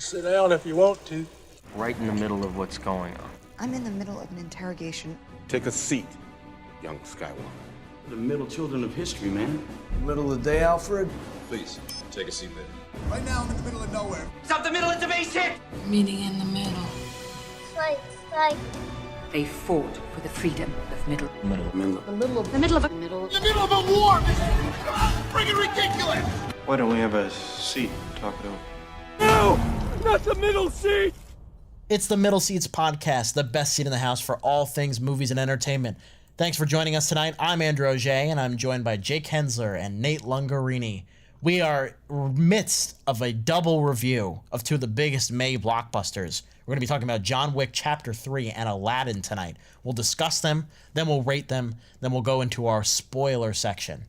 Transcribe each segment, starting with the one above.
Sit down if you want to. Right in the middle of what's going on. I'm in the middle of an interrogation. Take a seat, young Skywalker. The middle children of history, man. Middle of the day, Alfred. Please, take a seat there. Right now, I'm in the middle of nowhere. Stop the middle, it's a basic! Meeting in the middle. Like. They fought for the freedom of The middle of The middle of a war! Come on, freaking ridiculous! Why don't we have a seat and talk it over? No! Not the middle seat! It's the Middle Seats Podcast, the best seat in the house for all things movies and entertainment. Thanks for joining us tonight. I'm Andrew Auger, and I'm joined by Jake Hensler and Nate Lungarini. We are midst of a double review of two of the biggest May blockbusters. We're going to be talking about John Wick Chapter 3 and Aladdin tonight. We'll discuss them, then we'll rate them, then we'll go into our spoiler section.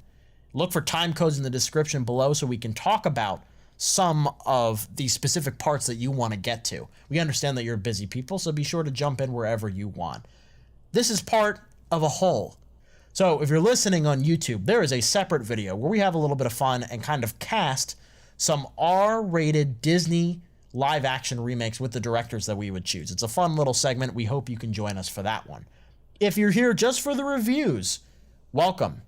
Look for time codes in the description below so we can talk about some of the specific parts that you want to get to. We understand that you're busy people, so be sure to jump in wherever you want. This is part of a whole. So if you're listening on YouTube, there is a separate video where we have a little bit of fun and kind of cast some R-rated Disney live-action remakes with the directors that we would choose. It's a fun little segment. We hope you can join us for that one. If you're here just for the reviews, welcome.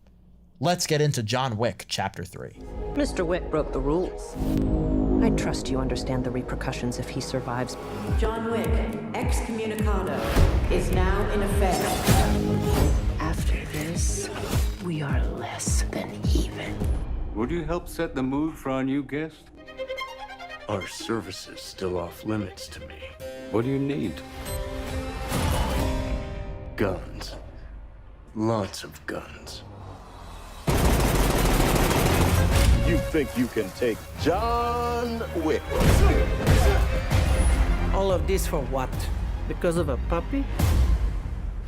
Let's get into John Wick Chapter 3. Mr. Wick broke the rules. I trust you understand the repercussions if he survives. John Wick, excommunicado, is now in effect. After this, we are less than even. Would you help set the mood for our new guest? Our service is still off limits to me. What do you need? Guns. Lots of guns. You think you can take John Wick? All of this for what? Because of a puppy?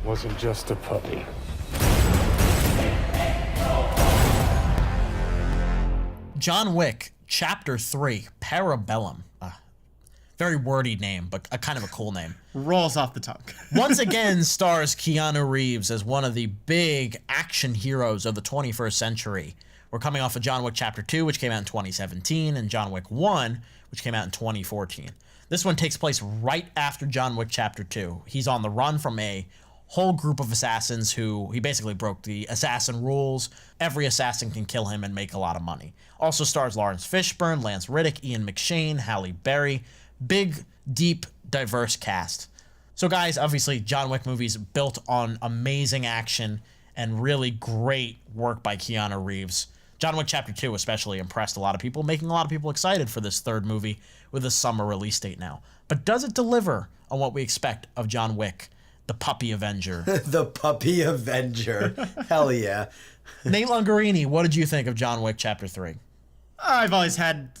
Wasn't just a puppy. John Wick Chapter 3, Parabellum. Very wordy name, but a kind of a cool name. Rolls off the tongue. Once again stars Keanu Reeves as one of the big action heroes of the 21st century. We're coming off of John Wick Chapter 2, which came out in 2017, and John Wick 1, which came out in 2014. This one takes place right after John Wick Chapter 2. He's on the run from a whole group of assassins who he basically broke the assassin rules. Every assassin can kill him and make a lot of money. Also stars Lawrence Fishburne, Lance Reddick, Ian McShane, Halle Berry. Big, deep, diverse cast. So guys, obviously John Wick movies built on amazing action and really great work by Keanu Reeves. John Wick Chapter 2 especially impressed a lot of people, making a lot of people excited for this third movie with a summer release date now. But does it deliver on what we expect of John Wick, the Puppy Avenger? The Puppy Avenger. Hell yeah. Nate Lungarini, what did you think of John Wick Chapter 3? I've always had,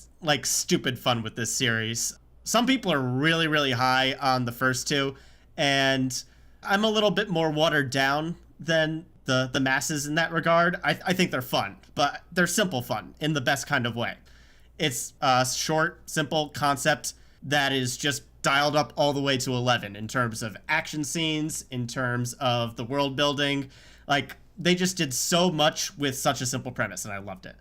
stupid fun with this series. Some people are really, really high on the first two, and I'm a little bit more watered down than the masses in that regard. I think they're fun, but they're simple fun in the best kind of way. It's a short, simple concept that is just dialed up all the way to 11 in terms of action scenes, in terms of the world building. They just did so much with such a simple premise, and I loved it.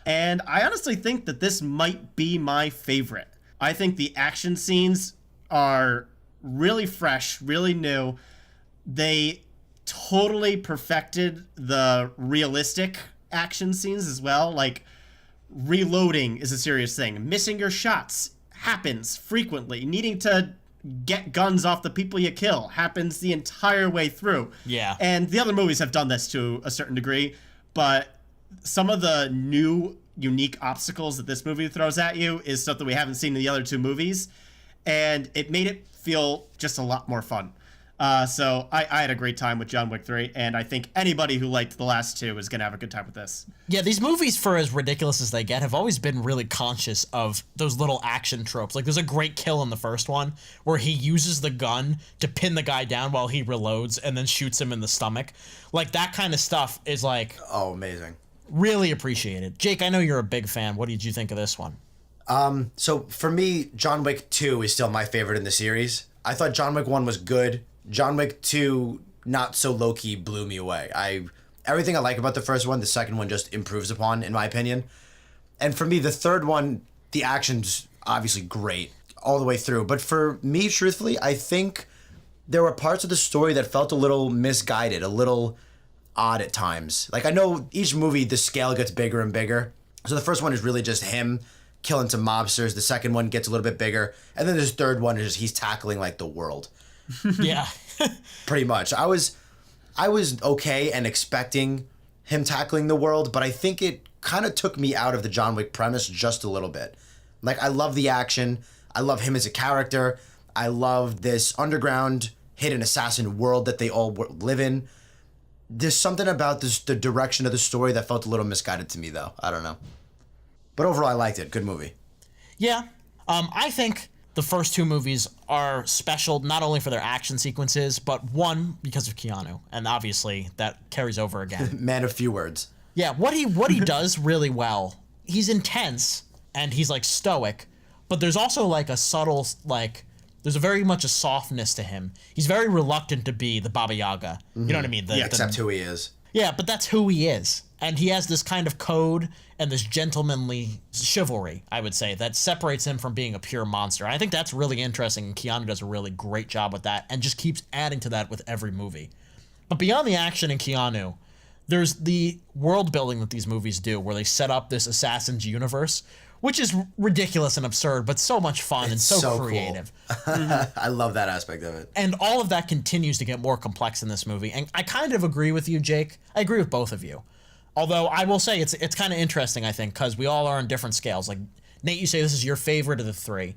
And I honestly think that this might be my favorite. I think the action scenes are really fresh, really new. They totally perfected the realistic action scenes as well. Reloading is a serious thing. Missing your shots happens frequently. Needing to get guns off the people you kill happens the entire way through. Yeah. And the other movies have done this to a certain degree, but some of the new unique obstacles that this movie throws at you is stuff that we haven't seen in the other two movies, and it made it feel just a lot more fun. So I had a great time with John Wick 3, and I think anybody who liked the last two is going to have a good time with this. Yeah, these movies, for as ridiculous as they get, have always been really conscious of those little action tropes. There's a great kill in the first one where he uses the gun to pin the guy down while he reloads and then shoots him in the stomach. That kind of stuff is oh, amazing. Really appreciated. Jake, I know you're a big fan. What did you think of this one? So for me, John Wick 2 is still my favorite in the series. I thought John Wick 1 was good. John Wick 2, not so low-key, blew me away. Everything I like about the first one, the second one just improves upon, in my opinion. And for me, the third one, the action's obviously great. all the way through. But for me, truthfully, I think there were parts of the story that felt a little misguided, a little odd at times. Like, I know each movie, the scale gets bigger and bigger. So the first one is really just him killing some mobsters. The second one gets a little bit bigger. And then this third one is just he's tackling, like, the world. Yeah. Pretty much. I was okay and expecting him tackling the world, but I think it kind of took me out of the John Wick premise just a little bit. Like, I love the action. I love him as a character. I love this underground hidden assassin world that they all live in. There's something about the direction of the story that felt a little misguided to me, though. I don't know. But overall, I liked it. Good movie. Yeah. I think the first two movies are special not only for their action sequences, but one, because of Keanu. And obviously, that carries over again. Man of few words. Yeah, what he does really well, he's intense and he's like stoic, but there's also like a subtle, like, there's a very much a softness to him. He's very reluctant to be the Baba Yaga. You know what I mean? Except who he is. Yeah, but that's who he is. And he has this kind of code and this gentlemanly chivalry, I would say, that separates him from being a pure monster. I think that's really interesting, and Keanu does a really great job with that and just keeps adding to that with every movie. But beyond the action in Keanu, there's the world building that these movies do, where they set up this Assassin's universe, which is ridiculous and absurd, but so much fun and so creative. Cool. I love that aspect of it. And all of that continues to get more complex in this movie. And I kind of agree with you, Jake. I agree with both of you. Although I will say it's kind of interesting, I think, because we all are on different scales. Like, Nate, you say this is your favorite of the three.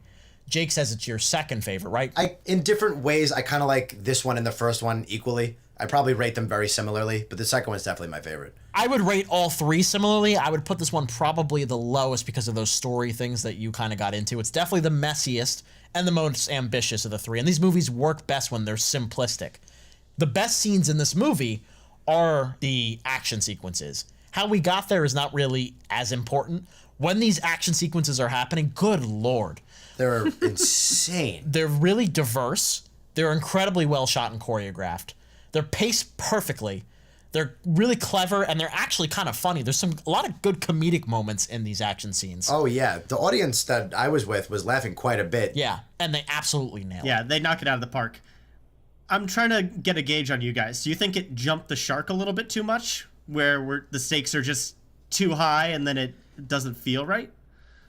Jake says it's your second favorite, right? In different ways, I kind of like this one and the first one equally. I probably rate them very similarly, but the second one's definitely my favorite. I would rate all three similarly. I would put this one probably the lowest because of those story things that you kind of got into. It's definitely the messiest and the most ambitious of the three. And these movies work best when they're simplistic. The best scenes in this movie are the action sequences. How we got there is not really as important. When these action sequences are happening, good Lord. They're insane. They're really diverse. They're incredibly well shot and choreographed. They're paced perfectly. They're really clever, and they're actually kind of funny. There's a lot of good comedic moments in these action scenes. Oh, yeah. The audience that I was with was laughing quite a bit. Yeah, and they absolutely nail it. Yeah, they knock it out of the park. I'm trying to get a gauge on you guys. Do you think it jumped the shark a little bit too much, where the stakes are just too high and then it doesn't feel right?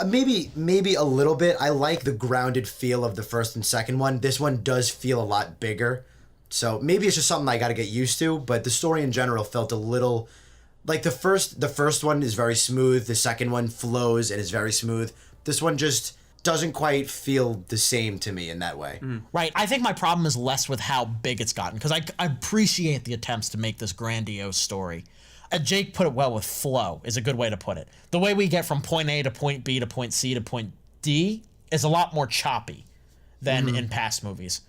Maybe a little bit. I like the grounded feel of the first and second one. This one does feel a lot bigger. So maybe it's just something I got to get used to, but the story in general felt a little like the first one is very smooth, the second one flows and is very smooth. This one just doesn't quite feel the same to me in that way. Right. I think my problem is less with how big it's gotten, because I appreciate the attempts to make this grandiose story. Jake put it well with flow is a good way to put it. The way we get from point A to point B to point C to point D is a lot more choppy than in past movies.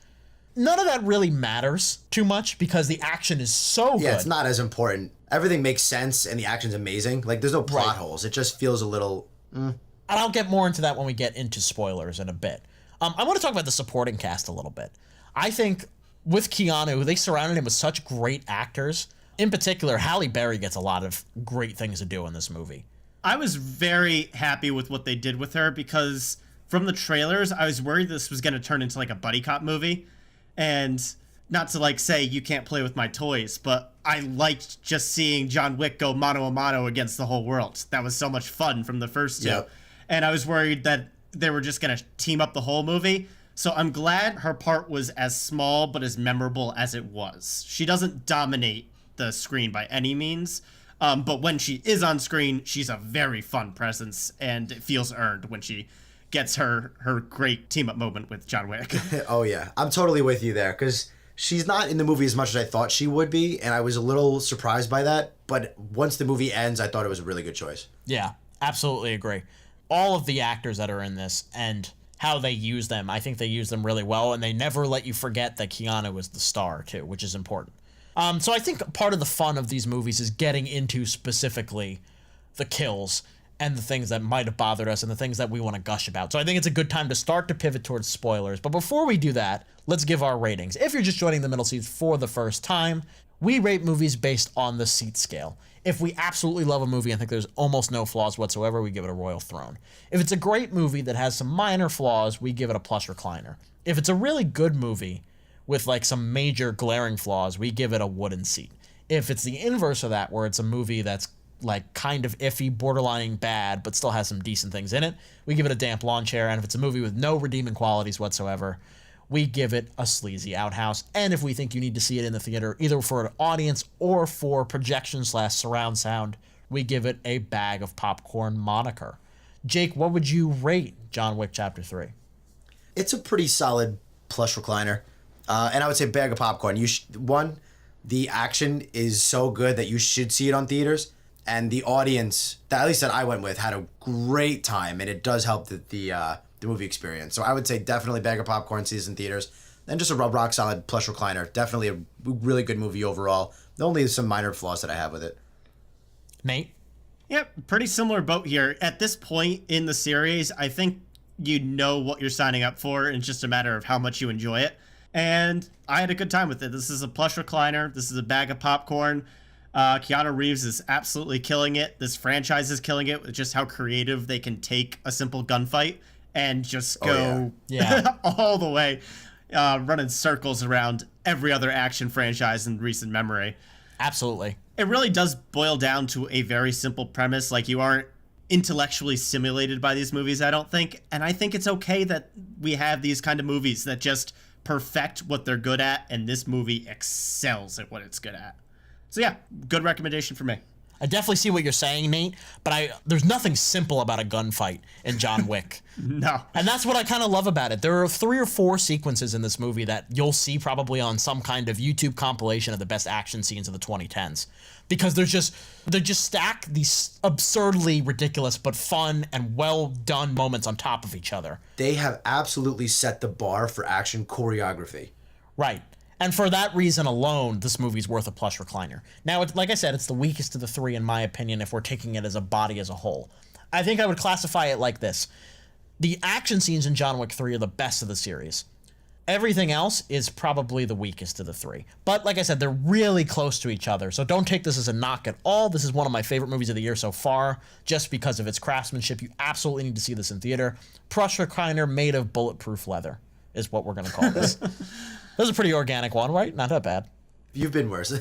None of that really matters too much because the action is so good. Yeah, it's not as important. Everything makes sense and the action's amazing. Like, there's no plot holes. It just feels a little... And I'll get more into that when we get into spoilers in a bit. I want to talk about the supporting cast a little bit. I think with Keanu, they surrounded him with such great actors. In particular, Halle Berry gets a lot of great things to do in this movie. I was very happy with what they did with her because from the trailers, I was worried this was going to turn into like a buddy cop movie. And not to like say you can't play with my toys, but I liked just seeing John Wick go mano a mano against the whole world. That was so much fun from the first two. Yep. And I was worried that they were just going to team up the whole movie. So I'm glad her part was as small but as memorable as it was. She doesn't dominate the screen by any means, but when she is on screen, she's a very fun presence, and it feels earned when she gets her great team-up moment with John Wick. Oh, yeah. I'm totally with you there, because she's not in the movie as much as I thought she would be, and I was a little surprised by that, but once the movie ends, I thought it was a really good choice. Yeah, absolutely agree. All of the actors that are in this and how they use them, I think they use them really well, and they never let you forget that Keanu is the star, too, which is important. So I think part of the fun of these movies is getting into specifically the kills and the things that might have bothered us and the things that we want to gush about. So I think it's a good time to start to pivot towards spoilers. But before we do that, let's give our ratings. If you're just joining the Middle Seats for the first time, We rate movies based on the seat scale. If we absolutely love a movie and think there's almost no flaws whatsoever, we give it a royal throne. If it's a great movie that has some minor flaws, we give it a plush recliner. If it's a really good movie with like some major glaring flaws, we give it a wooden seat. If it's the inverse of that, where it's a movie that's like kind of iffy, borderlining bad, but still has some decent things in it, we give it a damp lawn chair. And if it's a movie with no redeeming qualities whatsoever, we give it a sleazy outhouse. And if we think you need to see it in the theater, either for an audience or for projection/surround sound, we give it a bag of popcorn moniker. Jake, what would you rate John Wick Chapter 3? It's a pretty solid plush recliner. And I would say bag of popcorn. One, the action is so good that you should see it on theaters. And the audience, at least that I went with, had a great time. And it does help the movie experience. So I would say definitely bag of popcorn, see this in theaters. Then just a rock solid plush recliner. Definitely a really good movie overall. Only some minor flaws that I have with it. Nate? Yep, pretty similar boat here. At this point in the series, I think you know what you're signing up for. It's just a matter of how much you enjoy it. And I had a good time with it. This is a plush recliner. This is a bag of popcorn. Keanu Reeves is absolutely killing it. This franchise is killing it with just how creative they can take a simple gunfight and just go all the way, running circles around every other action franchise in recent memory. Absolutely. It really does boil down to a very simple premise. Like, you aren't intellectually stimulated by these movies, I don't think. And I think it's okay that we have these kind of movies that just perfect what they're good at, and this movie excels at what it's good at. So yeah, good recommendation for me. I definitely see what you're saying, Nate, but there's nothing simple about a gunfight in John Wick. No. And that's what I kind of love about it. There are 3 or 4 sequences in this movie that you'll see probably on some kind of YouTube compilation of the best action scenes of the 2010s. Because they just stack these absurdly ridiculous but fun and well done moments on top of each other. They have absolutely set the bar for action choreography. Right. And for that reason alone, this movie's worth a plush recliner. Now, like I said, it's the weakest of the 3 in my opinion if we're taking it as a body as a whole. I think I would classify it like this. The action scenes in John Wick 3 are the best of the series. Everything else is probably the weakest of the 3. But like I said, they're really close to each other, so don't take this as a knock at all. This is one of my favorite movies of the year so far, just because of its craftsmanship. You absolutely need to see this in theater. Plush recliner made of bulletproof leather is what we're going to call this. This is a pretty organic one, right? Not that bad. You've been worse.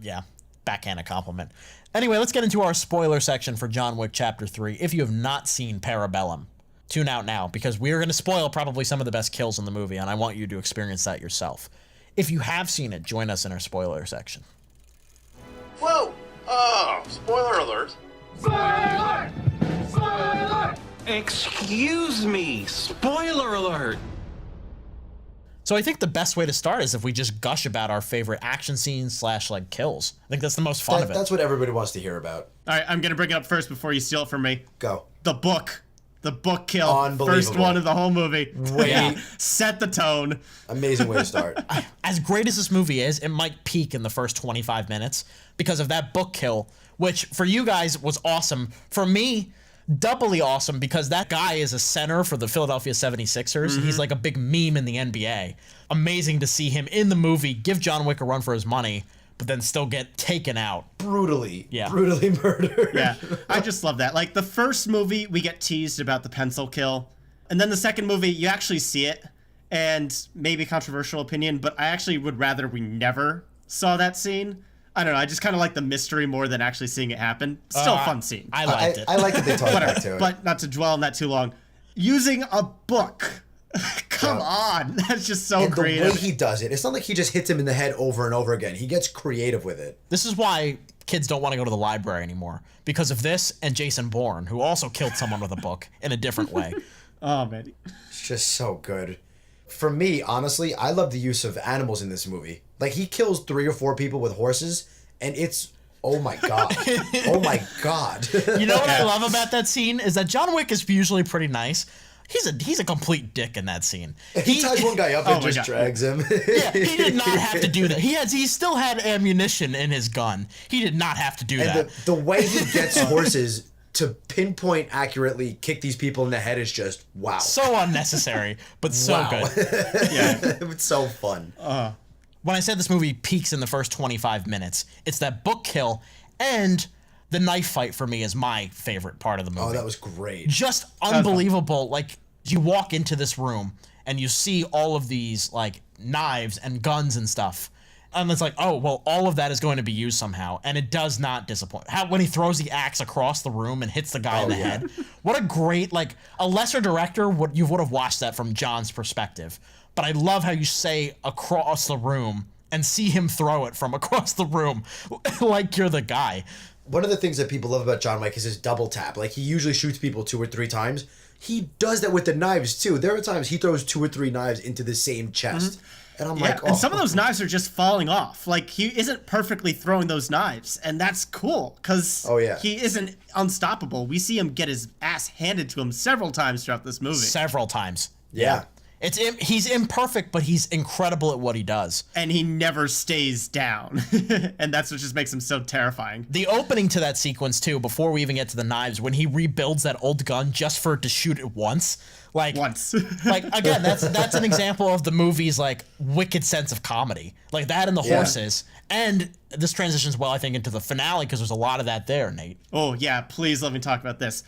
Yeah, backhanded compliment. Anyway, let's get into our spoiler section for John Wick Chapter 3. If you have not seen Parabellum, tune out now, because we're going to spoil probably some of the best kills in the movie, and I want you to experience that yourself. If you have seen it, join us in our spoiler section. Whoa! Oh, spoiler alert. Spoiler! Spoiler! Excuse me, spoiler alert! So I think the best way to start is if we just gush about our favorite action scenes / like kills. I think that's the most fun of it. That's what everybody wants to hear about. All right, I'm going to bring it up first before you steal it from me. Go. The book. The book kill. Unbelievable. First one of the whole movie. Wait. Set the tone. Amazing way to start. As great as this movie is, it might peak in the first 25 minutes because of that book kill, which for you guys was awesome. For me, doubly awesome because that guy is a center for the Philadelphia 76ers. He's like a big meme in the NBA. Amazing to see him in the movie give John Wick a run for his money, but then still get taken out. Brutally murdered. Yeah, I just love that. Like, the first movie, we get teased about the pencil kill. And then the second movie, you actually see it. And maybe controversial opinion, but I actually would rather we never saw that scene. I don't know. I just kind of like the mystery more than actually seeing it happen. Still a fun scene. I liked it. I like that they talked back to it. But not to dwell on that too long. Using a book. Come on. That's just so creative. The way he does it, it's not like he just hits him in the head over and over again. He gets creative with it. This is why kids don't want to go to the library anymore. Because of this and Jason Bourne, who also killed someone with a book in a different way. Oh, man. It's just so good. For me, honestly, I love the use of animals in this movie. Like, he kills 3 or 4 people with horses, and it's, oh my God. Oh my God. You know what I love about that scene is that John Wick is usually pretty nice. He's a complete dick in that scene. He ties one guy up and just drags him. Yeah, he did not have to do that. He still had ammunition in his gun. He did not have to do that. And the way he gets horses to pinpoint accurately kick these people in the head is just wow. So unnecessary, but so good. Yeah. It's so fun. when I said this movie peaks in the first 25 minutes, it's that book kill, and the knife fight for me is my favorite part of the movie. Oh, that was great. Just unbelievable. Like, you walk into this room and you see all of these like knives and guns and stuff. And it's like, oh, well, all of that is going to be used somehow. And it does not disappoint. When he throws the axe across the room and hits the guy in the head. What a great, like, a lesser director, you would have watched that from John's perspective. But I love how you say across the room and see him throw it from across the room like you're the guy. One of the things that people love about John Wick is his double tap. Like, he usually shoots people 2 or 3 times. He does that with the knives, too. There are times he throws 2 or 3 knives into the same chest. And I'm like, oh. And some of those knives are just falling off. Like, he isn't perfectly throwing those knives. And that's cool, because he isn't unstoppable. We see him get his ass handed to him several times throughout this movie. Several times. Yeah. He's imperfect, but he's incredible at what he does. And he never stays down. And that's what just makes him so terrifying. The opening to that sequence, too, before we even get to the knives, when he rebuilds that old gun just for it to shoot it once. Like, again, that's an example of the movie's, like, wicked sense of comedy. Like, that and the horses. And this transitions well, I think, into the finale, because there's a lot of that there, Nate. Oh, yeah, please let me talk about this.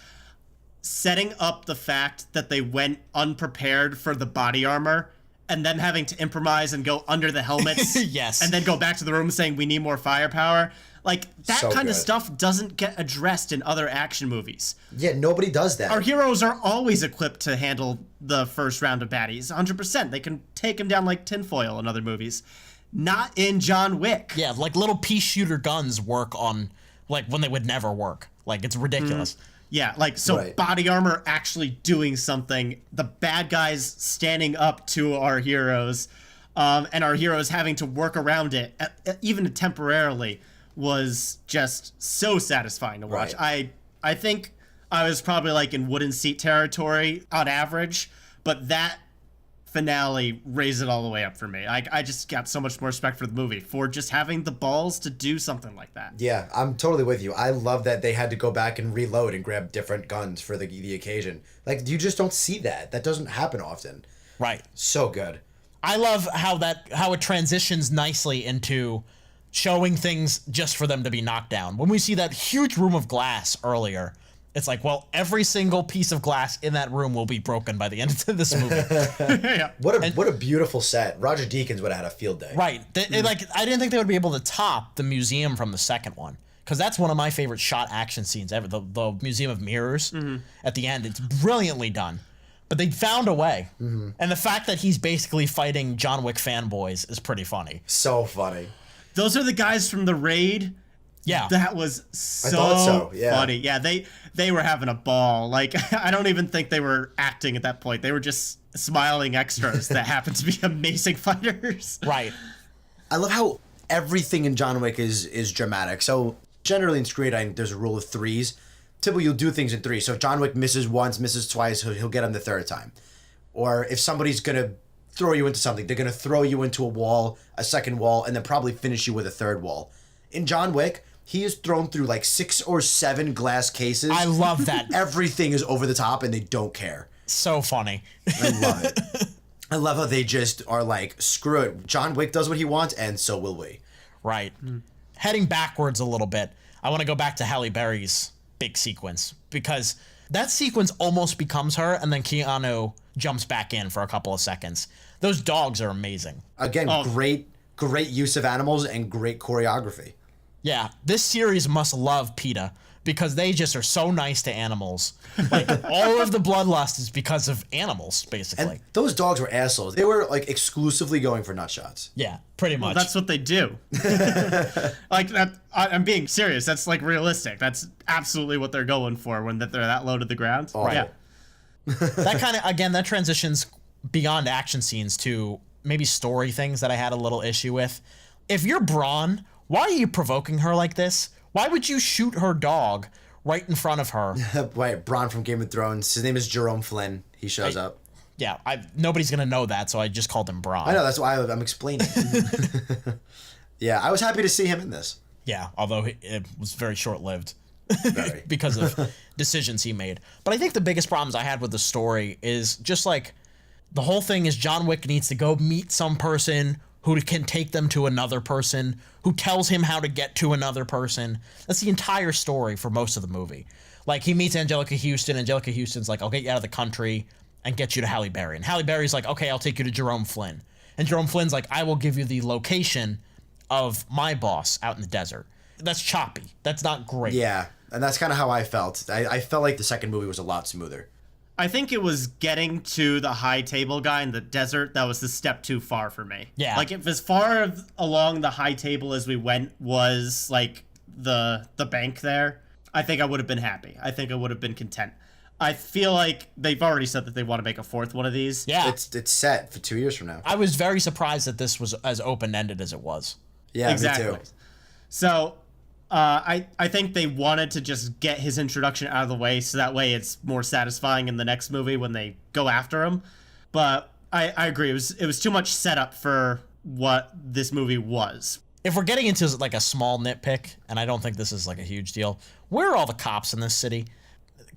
Setting up the fact that they went unprepared for the body armor and then having to improvise and go under the helmets. Yes. And then go back to the room saying we need more firepower. Like, that kind of stuff doesn't get addressed in other action movies. Yeah, nobody does that. Our heroes are always equipped to handle the first round of baddies, 100%. They can take them down like tinfoil in other movies. Not in John Wick. Yeah, like little pea shooter guns work on, like, when they would never work. Like, it's ridiculous. Yeah, like, so body armor actually doing something, the bad guys standing up to our heroes, and our heroes having to work around it, even temporarily, was just so satisfying to watch. I think I was probably like in wooden seat territory on average, but that finale raised it all the way up for me. I just got so much more respect for the movie for just having the balls to do something like that. Yeah, I'm totally with you. I love that they had to go back and reload and grab different guns for the occasion. Like, you just don't see that. That doesn't happen often. Right. So good. I love how it transitions nicely into showing things just for them to be knocked down. When we see that huge room of glass earlier, it's like, well, every single piece of glass in that room will be broken by the end of this movie. Yeah. What a beautiful set. Roger Deakins would have had a field day. Right. Like, I didn't think they would be able to top the museum from the second one, because that's one of my favorite shot action scenes ever. The Museum of Mirrors at the end. It's brilliantly done. But they found a way. And the fact that he's basically fighting John Wick fanboys is pretty funny. So funny. Those are the guys from The Raid. Yeah. That was so funny. Yeah, they were having a ball. Like, I don't even think they were acting at that point. They were just smiling extras that happened to be amazing fighters. Right. I love how everything in John Wick is dramatic. So generally in screenwriting, there's a rule of 3s. Typically, you'll do things in 3. So if John Wick misses once, misses twice, he'll get him the 3rd time. Or if somebody's going to throw you into something, they're going to throw you into a wall, a second wall, and then probably finish you with a 3rd wall. In John Wick, he is thrown through like 6 or 7 glass cases. I love that. Everything is over the top and they don't care. So funny. I love it. I love how they just are like, screw it. John Wick does what he wants, and so will we. Right. Heading backwards a little bit, I want to go back to Halle Berry's big sequence, because that sequence almost becomes her, and then Keanu jumps back in for a couple of seconds. Those dogs are amazing. Again, great use of animals and great choreography. Yeah, this series must love PETA, because they just are so nice to animals. Like, all of the bloodlust is because of animals, basically. And those dogs were assholes. They were like exclusively going for nut shots. Yeah, pretty much. Well, that's what they do. Like, that, I'm being serious. That's like realistic. That's absolutely what they're going for when they're that low to the ground. Oh. Yeah. That kind of, again, that transitions beyond action scenes to maybe story things that I had a little issue with. If you're Braun, why are you provoking her like this? Why would you shoot her dog right in front of her? Right, Braun from Game of Thrones. His name is Jerome Flynn. He shows up. Yeah, nobody's going to know that, so I just called him Braun. I know, that's why I'm explaining. Yeah, I was happy to see him in this. Yeah, although it was very short-lived because of decisions he made. But I think the biggest problems I had with the story is just like, the whole thing is John Wick needs to go meet some person who can take them to another person, who tells him how to get to another person. That's the entire story for most of the movie. Like, he meets Angelica Houston. Angelica Houston's like, I'll get you out of the country and get you to Halle Berry. And Halle Berry's like, okay, I'll take you to Jerome Flynn. And Jerome Flynn's like, I will give you the location of my boss out in the desert. That's choppy. That's not great. Yeah, and that's kind of how I felt. I felt like the second movie was a lot smoother. I think it was getting to the high table guy in the desert that was the step too far for me. Yeah. Like, if as far along the high table as we went was, like, the bank there, I think I would have been happy. I think I would have been content. I feel like they've already said that they want to make a fourth one of these. Yeah. It's set for 2 years from now. I was very surprised that this was as open-ended as it was. Yeah, exactly. Me too. So, I think they wanted to just get his introduction out of the way so that way it's more satisfying in the next movie when they go after him. But I agree. It was too much setup for what this movie was. If we're getting into like a small nitpick, and I don't think this is like a huge deal, where are all the cops in this city?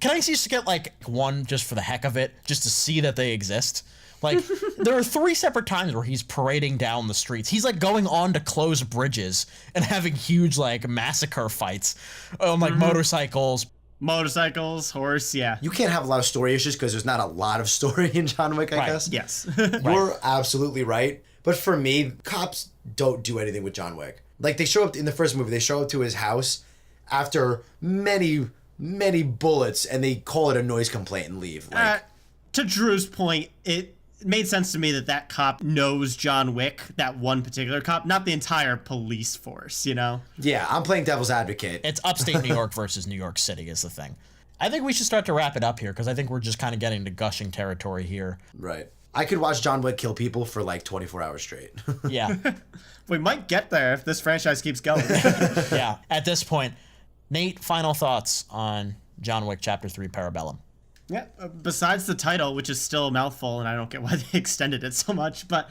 Can I just get like one just for the heck of it, just to see that they exist? Like, there are 3 separate times where he's parading down the streets. He's like going on to close bridges and having huge like massacre fights on like motorcycles. Motorcycles, horse, yeah. You can't have a lot of story issues because there's not a lot of story in John Wick, I guess. Yes. You're absolutely right. But for me, cops don't do anything with John Wick. Like, they show up in the first movie, they show up to his house after many bullets, and they call it a noise complaint and leave. Like, to Drew's point, it made sense to me that cop knows John Wick, that one particular cop, not the entire police force, you know? Yeah, I'm playing devil's advocate. It's upstate New York versus New York City is the thing. I think we should start to wrap it up here because I think we're just kind of getting to gushing territory here. Right. I could watch John Wick kill people for like 24 hours straight. Yeah. We might get there if this franchise keeps going. Yeah. At this point, Nate, final thoughts on John Wick Chapter 3 Parabellum. Yeah, besides the title, which is still a mouthful, and I don't get why they extended it so much, but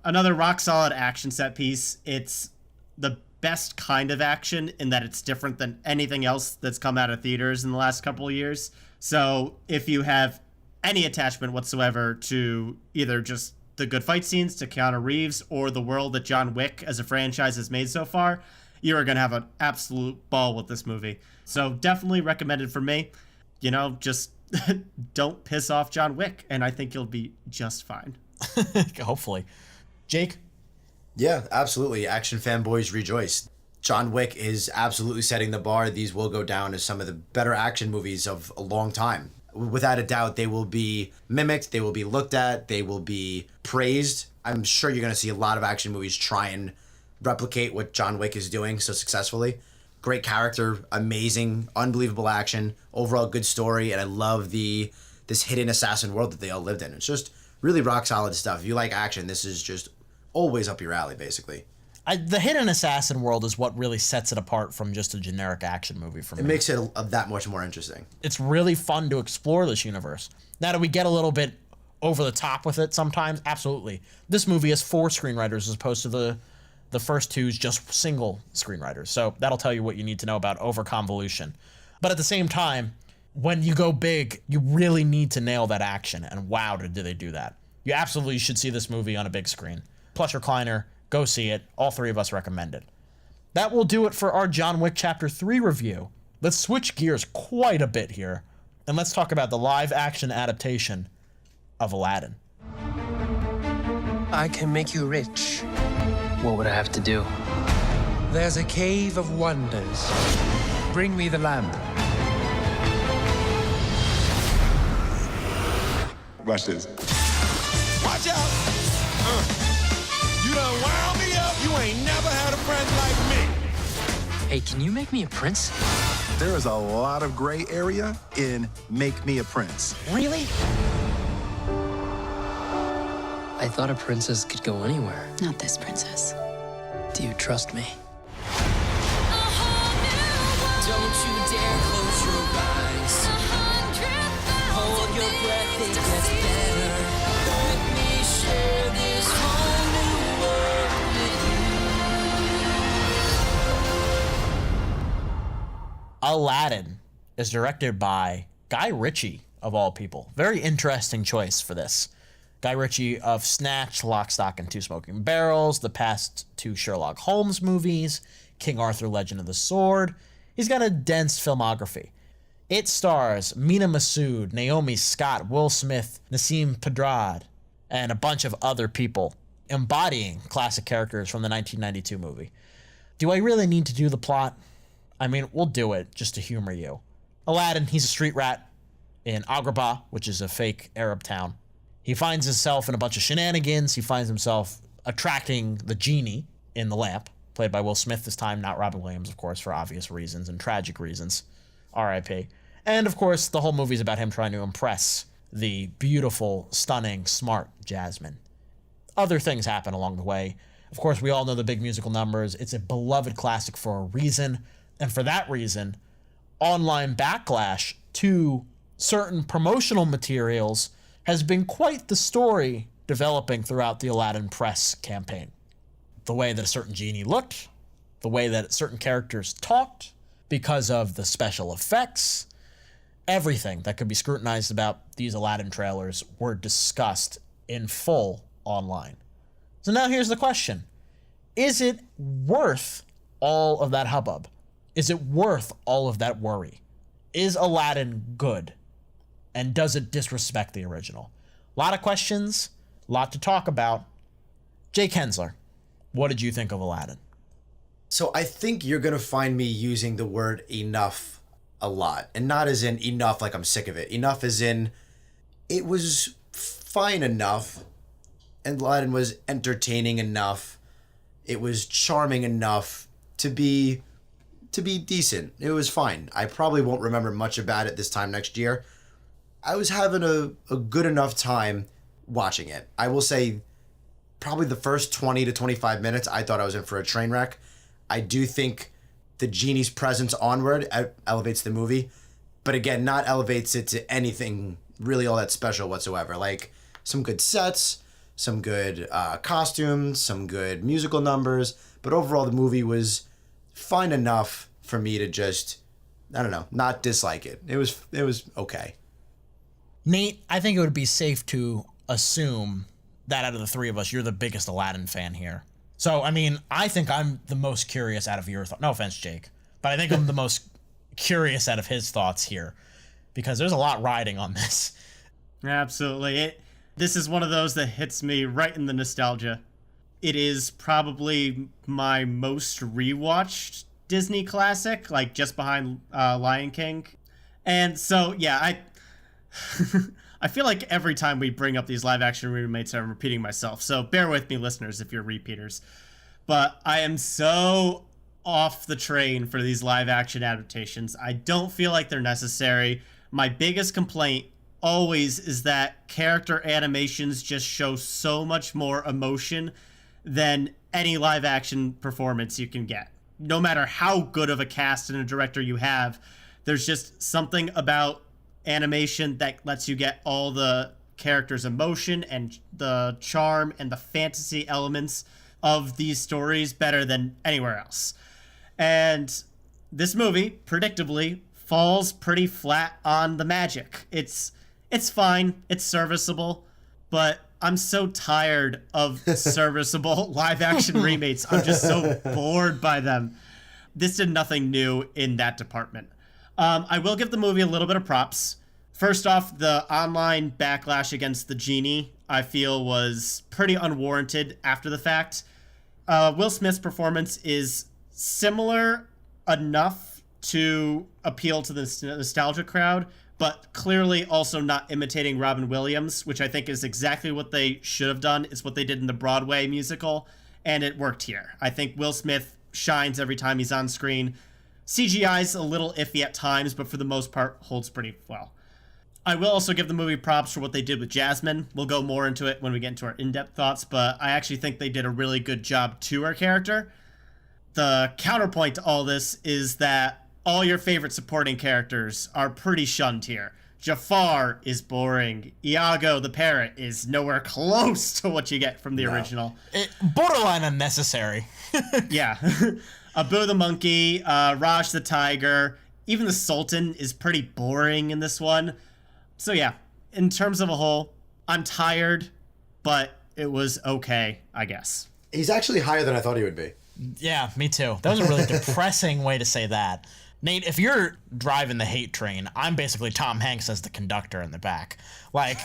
another rock-solid action set piece. It's the best kind of action in that it's different than anything else that's come out of theaters in the last couple of years. So if you have any attachment whatsoever to either just the good fight scenes to Keanu Reeves or the world that John Wick as a franchise has made so far, you are going to have an absolute ball with this movie. So definitely recommended for me. You know, just don't piss off John Wick, and I think you'll be just fine. Hopefully. Jake? Yeah, absolutely. Action fanboys rejoice. John Wick is absolutely setting the bar. These will go down as some of the better action movies of a long time. Without a doubt, they will be mimicked, they will be looked at, they will be praised. I'm sure you're going to see a lot of action movies try and replicate what John Wick is doing so successfully. Great character, amazing, unbelievable action, overall good story, and I love this hidden assassin world that they all lived in. It's just really rock solid stuff. If you like action, this is just always up your alley, basically. The hidden assassin world is what really sets it apart from just a generic action movie for me. It makes it that much more interesting. It's really fun to explore this universe. Now, do we get a little bit over the top with it sometimes? Absolutely. This movie has 4 screenwriters as opposed to the first 2's just single screenwriters. So that'll tell you what you need to know about over-convolution. But at the same time, when you go big, you really need to nail that action. And wow, do they do that. You absolutely should see this movie on a big screen. Plus recliner, go see it. All 3 of us recommend it. That will do it for our John Wick Chapter 3 review. Let's switch gears quite a bit here, and let's talk about the live-action adaptation of Aladdin. I can make you rich. What would I have to do? There's a cave of wonders. Bring me the lamp. Watch this. Watch out! You done wound me up. You ain't never had a friend like me. Hey, can you make me a prince? There is a lot of gray area in Make Me a Prince. Really? I thought a princess could go anywhere. Not this princess. Do you trust me? Don't you dare close your eyes. Hold your breath, it gets better. Let me share this whole new world with you. Aladdin is directed by Guy Ritchie, of all people. Very interesting choice for this. Guy Ritchie of Snatch, Lock, Stock, and Two Smoking Barrels, the past two Sherlock Holmes movies, King Arthur, Legend of the Sword. He's got a dense filmography. It stars Mina Massoud, Naomi Scott, Will Smith, Nassim Pedrad, and a bunch of other people embodying classic characters from the 1992 movie. Do I really need to do the plot? I mean, we'll do it just to humor you. Aladdin, he's a street rat in Agrabah, which is a fake Arab town. He finds himself in a bunch of shenanigans. He finds himself attracting the genie in the lamp, played by Will Smith this time, not Robin Williams, of course, for obvious reasons and tragic reasons. R.I.P. And, of course, the whole movie's about him trying to impress the beautiful, stunning, smart Jasmine. Other things happen along the way. Of course, we all know the big musical numbers. It's a beloved classic for a reason. And for that reason, online backlash to certain promotional materials has been quite the story developing throughout the Aladdin press campaign. The way that a certain genie looked, the way that certain characters talked, because of the special effects, everything that could be scrutinized about these Aladdin trailers were discussed in full online. So now here's the question. Is it worth all of that hubbub? Is it worth all of that worry? Is Aladdin good? And does it disrespect the original? A lot of questions, a lot to talk about. Jake Hensler, what did you think of Aladdin? So I think you're going to find me using the word enough a lot. And not as in enough like I'm sick of it. Enough as in it was fine enough. And Aladdin was entertaining enough. It was charming enough to be decent. It was fine. I probably won't remember much about it this time next year. I was having a good enough time watching it. I will say probably the first 20 to 25 minutes, I thought I was in for a train wreck. I do think the genie's presence onward elevates the movie, but again, not elevates it to anything really all that special whatsoever. Like some good sets, some good costumes, some good musical numbers, but overall the movie was fine enough for me to just, I don't know, not dislike it. It was okay. Nate, I think it would be safe to assume that out of the three of us, you're the biggest Aladdin fan here. So, I mean, I think I'm the most curious out of your thoughts. No offense, Jake, but I think I'm the most curious out of his thoughts here because there's a lot riding on this. Absolutely. This is one of those that hits me right in the nostalgia. It is probably my most rewatched Disney classic, like just behind Lion King. And so, yeah, I feel like every time we bring up these live action remakes, I'm repeating myself. So bear with me, listeners, if you're repeaters. But I am so off the train for these live action adaptations. I don't feel like they're necessary. My biggest complaint always is that character animations just show so much more emotion than any live action performance you can get. No matter how good of a cast and a director you have, there's just something about animation that lets you get all the characters' emotion and the charm and the fantasy elements of these stories better than anywhere else. And this movie, predictably, falls pretty flat on the magic. It's fine, it's serviceable, but I'm so tired of serviceable live action remakes. I'm just so bored by them. This did nothing new in that department. I will give the movie a little bit of props. First off, the online backlash against the genie, I feel, was pretty unwarranted after the fact. Will Smith's performance is similar enough to appeal to the nostalgia crowd, but clearly also not imitating Robin Williams, which I think is exactly what they should have done. It's what they did in the Broadway musical, and it worked here. I think Will Smith shines every time he's on screen. CGI's a little iffy at times, but for the most part holds pretty well. I will also give the movie props for what they did with Jasmine. We'll go more into it when we get into our in-depth thoughts, but I actually think they did a really good job to her character. The counterpoint to all this is that all your favorite supporting characters are pretty shunned here. Jafar is boring. Iago the parrot is nowhere close to what you get from the original. Borderline unnecessary. Yeah. Abu the monkey, Raj the tiger, even the Sultan is pretty boring in this one. So yeah, in terms of a whole, I'm tired but it was okay, I guess. He's actually higher than I thought he would be. Yeah, me too. That was a really depressing way to say that. Nate, if you're driving the hate train, I'm basically Tom Hanks as the conductor in the back. Like,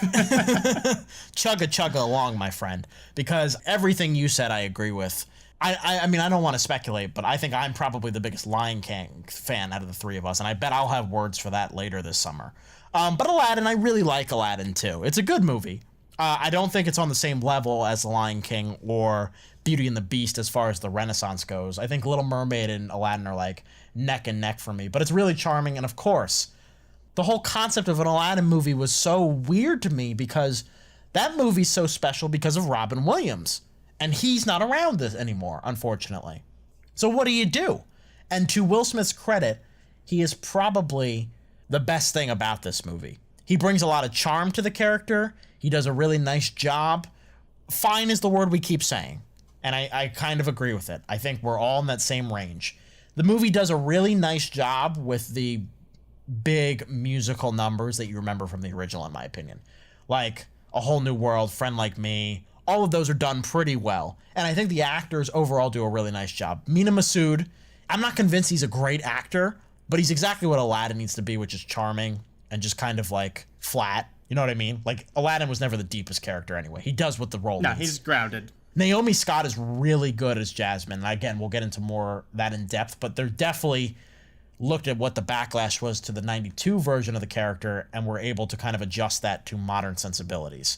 chugga along, my friend. Because everything you said, I agree with. I mean, I don't want to speculate, but I think I'm probably the biggest Lion King fan out of the three of us, and I bet I'll have words for that later this summer. But Aladdin, I really like Aladdin too. It's a good movie. I don't think it's on the same level as The Lion King or Beauty and the Beast as far as the Renaissance goes. I think Little Mermaid and Aladdin are like neck and neck for me, but it's really charming. And of course, the whole concept of an Aladdin movie was so weird to me because that movie's so special because of Robin Williams. And he's not around this anymore, unfortunately. So what do you do? And to Will Smith's credit, he is probably the best thing about this movie. He brings a lot of charm to the character. He does a really nice job. Fine is the word we keep saying. And I kind of agree with it. I think we're all in that same range. The movie does a really nice job with the big musical numbers that you remember from the original, in my opinion. Like A Whole New World, Friend Like Me. All of those are done pretty well. And I think the actors overall do a really nice job. Mina Masood, I'm not convinced he's a great actor, but he's exactly what Aladdin needs to be, which is charming and just kind of like flat. You know what I mean? Like, Aladdin was never the deepest character anyway. He does what the role needs. No, he's grounded. Naomi Scott is really good as Jasmine. Again, we'll get into more that in depth, but they're definitely looked at what the backlash was to the 92 version of the character and were able to kind of adjust that to modern sensibilities.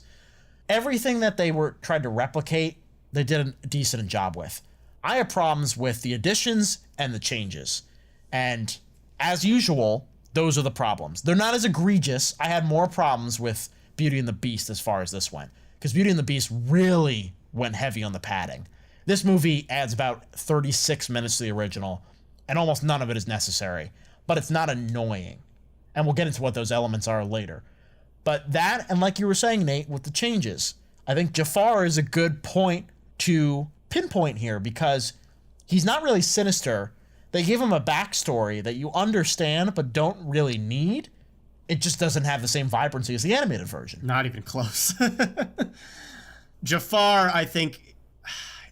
Everything that they were tried to replicate, they did a decent job with. I have problems with the additions and the changes. And as usual, those are the problems. They're not as egregious. I had more problems with Beauty and the Beast as far as this went. Because Beauty and the Beast really went heavy on the padding. This movie adds about 36 minutes to the original, and almost none of it is necessary. But it's not annoying. And we'll get into what those elements are later. But that, and like you were saying, Nate, with the changes, I think Jafar is a good point to pinpoint here because he's not really sinister. They give him a backstory that you understand but don't really need. It just doesn't have the same vibrancy as the animated version. Not even close. Jafar, I think,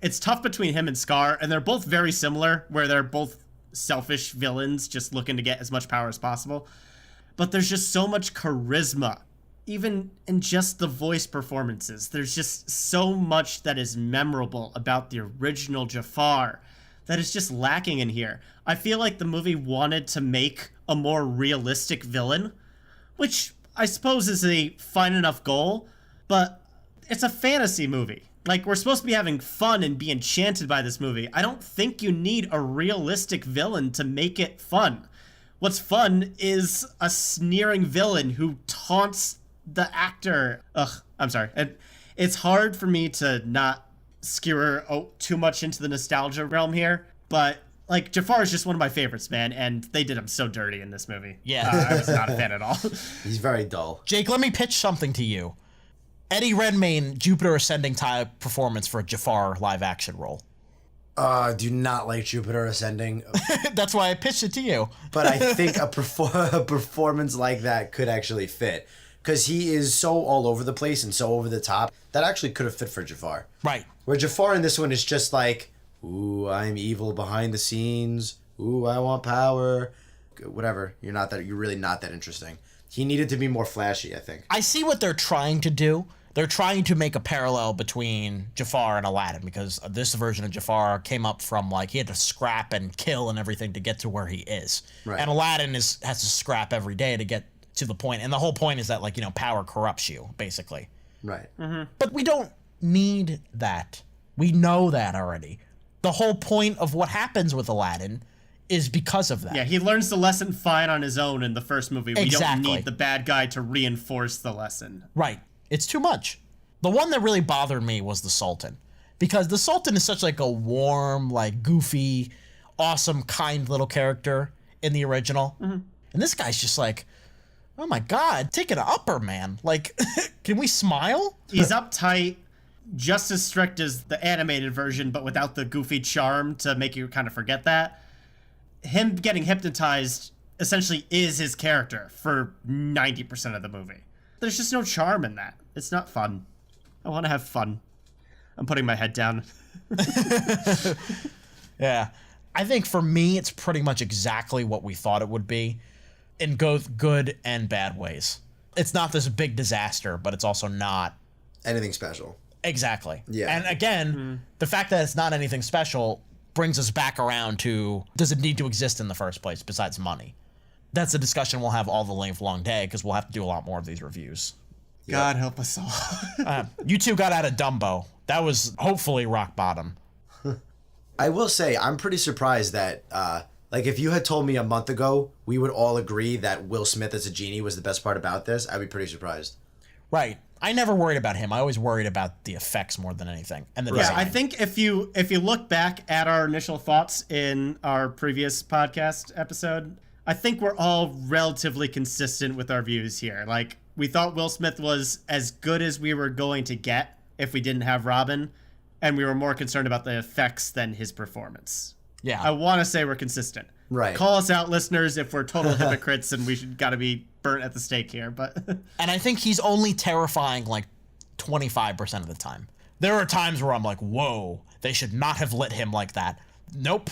it's tough between him and Scar, and they're both very similar, where they're both selfish villains just looking to get as much power as possible. But there's just so much charisma. Even in just the voice performances, there's just so much that is memorable about the original Jafar that is just lacking in here. I feel like the movie wanted to make a more realistic villain, which I suppose is a fine enough goal, but it's a fantasy movie. Like, we're supposed to be having fun and be enchanted by this movie. I don't think you need a realistic villain to make it fun. What's fun is a sneering villain who taunts the actor. I'm sorry. It's hard for me to not skewer too much into the nostalgia realm here, but like Jafar is just one of my favorites, man, and they did him so dirty in this movie. Yeah. I was not a fan at all. He's very dull. Jake, let me pitch something to you. Eddie Redmayne, Jupiter Ascending type performance for a Jafar live action role. Do not like Jupiter Ascending. That's why I pitched it to you. But I think a performance like that could actually fit. Because he is so all over the place and so over the top, that actually could have fit for Jafar. Right. Where Jafar in this one is just like, ooh, I'm evil behind the scenes. Ooh, I want power. Whatever. You're really not that interesting. He needed to be more flashy, I think. I see what they're trying to do. They're trying to make a parallel between Jafar and Aladdin because this version of Jafar came up from like he had to scrap and kill and everything to get to where he is. Right. And Aladdin has to scrap every day to get to the point. And the whole point is that, like, you know, power corrupts you, basically. Right. Mm-hmm. But we don't need that. We know that already. The whole point of what happens with Aladdin is because of that. Yeah, he learns the lesson fine on his own in the first movie. We Exactly. don't need the bad guy to reinforce the lesson. Right. It's too much. The one that really bothered me was the Sultan. Because the Sultan is such like a warm, like goofy, awesome, kind little character in the original. Mm-hmm. And this guy's just like, oh my God, take it upper, man. Like, can we smile? He's uptight, just as strict as the animated version, but without the goofy charm to make you kind of forget that. Him getting hypnotized essentially is his character for 90% of the movie. There's just no charm in that. It's not fun. I want to have fun. I'm putting my head down. Yeah. I think for me, it's pretty much exactly what we thought it would be in both good and bad ways. It's not this big disaster, but it's also not anything special. Exactly. Yeah. And again, the fact that it's not anything special brings us back around to, does it need to exist in the first place besides money? That's a discussion we'll have all the livelong day because we'll have to do a lot more of these reviews. God help us all. You two got out of Dumbo. That was hopefully rock bottom. I will say, I'm pretty surprised that, like, if you had told me a month ago, we would all agree that Will Smith as a genie was the best part about this, I'd be pretty surprised. Right. I never worried about him. I always worried about the effects more than anything. And the design. I think if you look back at our initial thoughts in our previous podcast episode, I think we're all relatively consistent with our views here. Like, we thought Will Smith was as good as we were going to get if we didn't have Robin, and we were more concerned about the effects than his performance. Yeah. I want to say we're consistent. Right. Call us out, listeners, if we're total hypocrites and we should got to be burnt at the stake here. But and I think he's only terrifying like 25% of the time. There are times where I'm like, whoa, they should not have lit him like that. Nope.